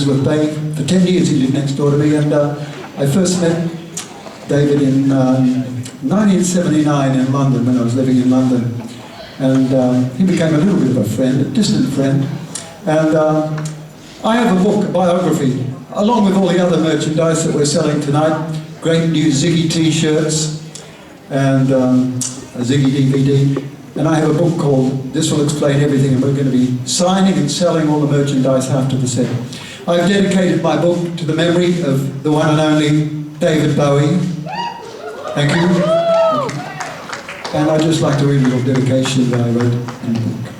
Elizabeth Bay. For 10 years he lived next door to me, and I first met David in 1979 in London, when I was living in London. And he became a little bit of a friend, a distant friend. And I have a book, a biography, along with all the other merchandise that we're selling tonight. Great new Ziggy t-shirts and a Ziggy DVD. And I have a book called This Will Explain Everything, and we're going to be signing and selling all the merchandise after the set. I've dedicated my book to the memory of the one and only David Bowie. Thank you. And I'd just like to read a little dedication that I wrote in the book.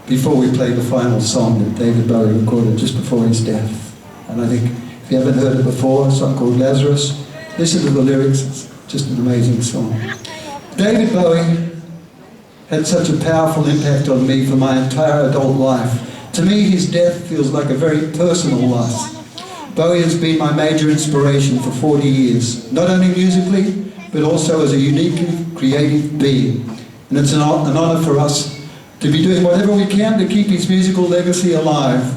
Before we play the final song that David Bowie recorded just before his death. And I think if you haven't heard it before, a song called Lazarus, listen to the lyrics, it's just an amazing song. David Bowie had such a powerful impact on me for my entire adult life. To me, his death feels like a very personal loss. Bowie has been my major inspiration for 40 years, not only musically, but also as a uniquely creative being. And it's an honor for us to be doing whatever we can to keep his musical legacy alive.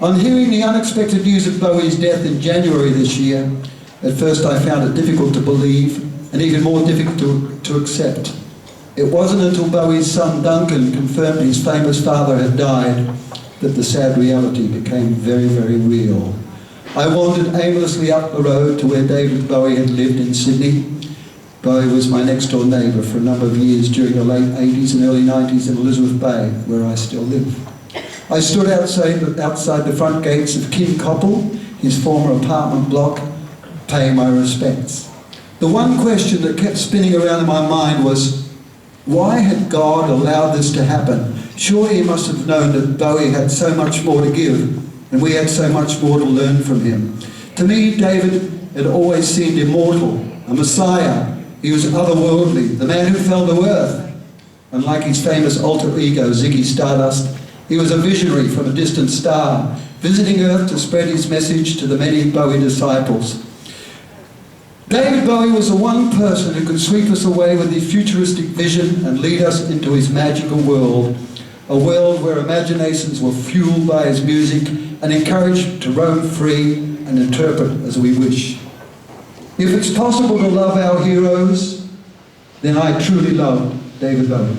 On hearing the unexpected news of Bowie's death in January this year, at first I found it difficult to believe, and even more difficult to accept. It wasn't until Bowie's son Duncan confirmed his famous father had died that the sad reality became very, very real. I wandered aimlessly up the road to where David Bowie had lived in Sydney. Bowie was my next door neighbour for a number of years during the late 80s and early 90s in Elizabeth Bay, where I still live. I stood outside the front gates of Kim Koppel, his former apartment block, paying my respects. The one question that kept spinning around in my mind was, why had God allowed this to happen? Surely he must have known that Bowie had so much more to give, and we had so much more to learn from him. To me, David had always seemed immortal, a messiah. He was otherworldly, the man who fell to earth. Unlike his famous alter ego, Ziggy Stardust, he was a visionary from a distant star, visiting Earth to spread his message to the many Bowie disciples. David Bowie was the one person who could sweep us away with his futuristic vision and lead us into his magical world, a world where imaginations were fueled by his music and encouraged to roam free and interpret as we wish. If it's possible to love our heroes, then I truly love David Bowie.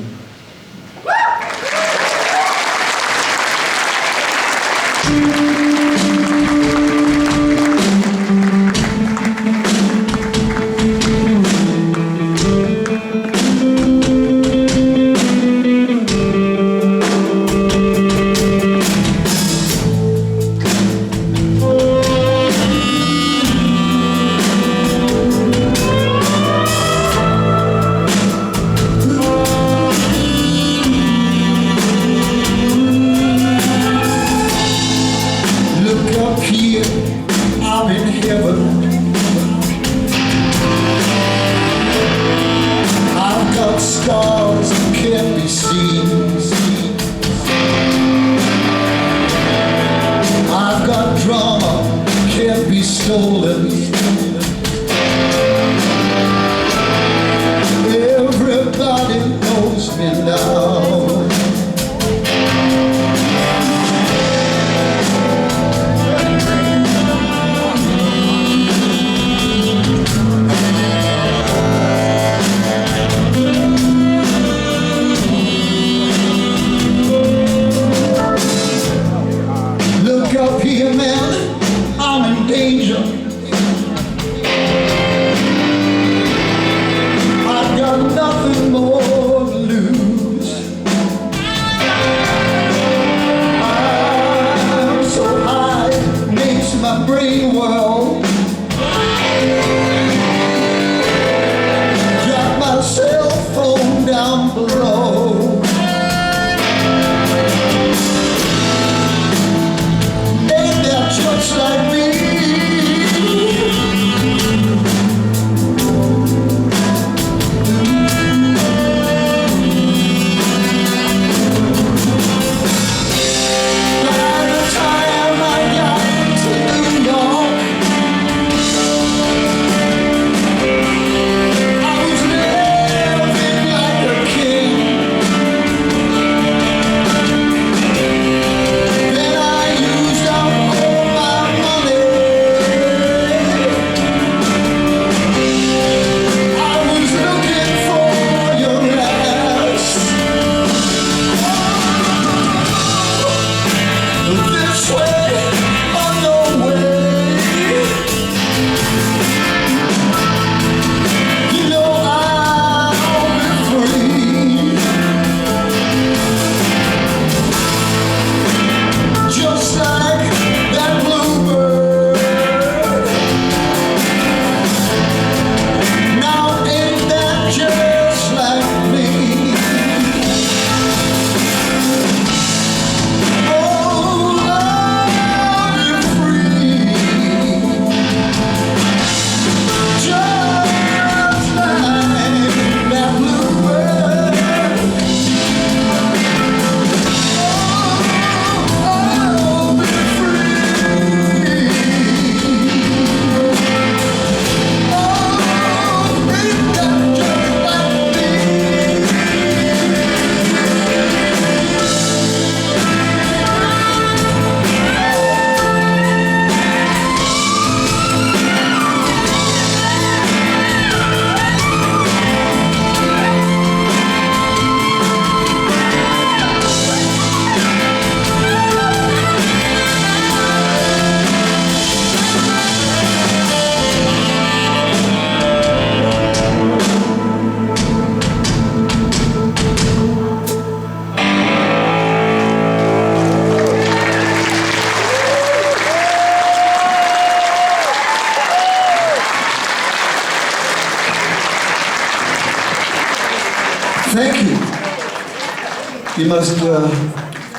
You must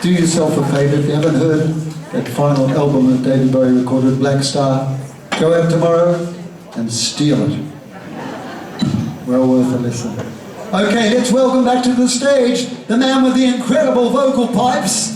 do yourself a favour. If you haven't heard that final album that David Bowie recorded, Black Star, go out tomorrow and steal it. Well worth a listen. Okay, let's welcome back to the stage the man with the incredible vocal pipes,